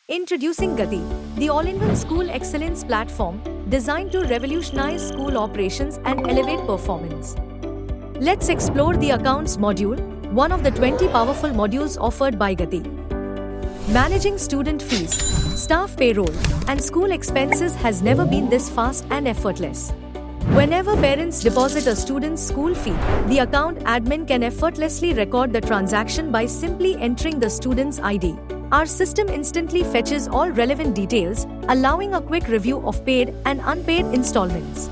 Introducing Gati, the all-in-one school excellence platform designed to revolutionize school operations and elevate performance. Let's explore the Accounts module, one of the 20 powerful modules offered by Gati. Managing student fees, staff payroll, and school expenses has never been this fast and effortless. Whenever parents deposit a student's school fee, the account admin can effortlessly record the transaction by simply entering the student's ID. Our system instantly fetches all relevant details, allowing a quick review of paid and unpaid installments.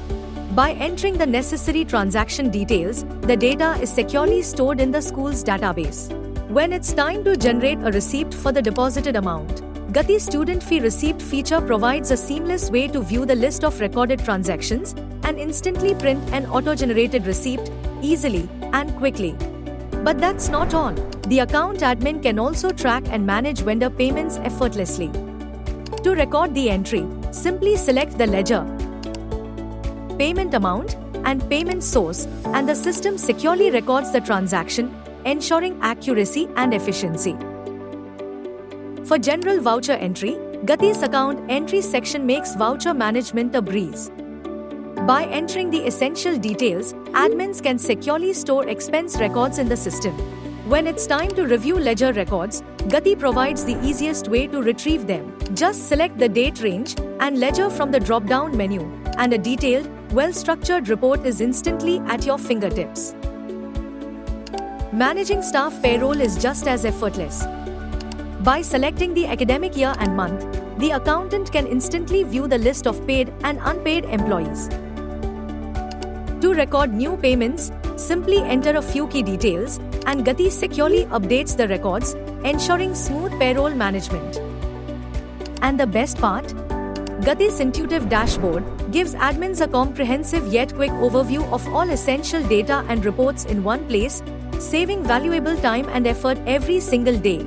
By entering the necessary transaction details, the data is securely stored in the school's database. When it's time to generate a receipt for the deposited amount, Gati Student Fee Receipt feature provides a seamless way to view the list of recorded transactions and instantly print an auto-generated receipt easily and quickly. But that's not all. The account admin can also track and manage vendor payments effortlessly. To record the entry, simply select the ledger, payment amount, and payment source, and the system securely records the transaction, ensuring accuracy and efficiency. For general voucher entry, Gati's account entry section makes voucher management a breeze. By entering the essential details, admins can securely store expense records in the system. When it's time to review ledger records, Gati provides the easiest way to retrieve them. Just select the date range and ledger from the drop-down menu, and a detailed, well-structured report is instantly at your fingertips. Managing staff payroll is just as effortless. By selecting the academic year and month, the accountant can instantly view the list of paid and unpaid employees. To record new payments, simply enter a few key details, and Gati securely updates the records, ensuring smooth payroll management. And the best part? Gati's intuitive dashboard gives admins a comprehensive yet quick overview of all essential data and reports in one place, saving valuable time and effort every single day.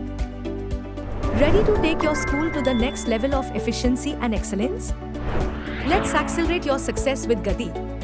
Ready to take your school to the next level of efficiency and excellence? Let's accelerate your success with Gati.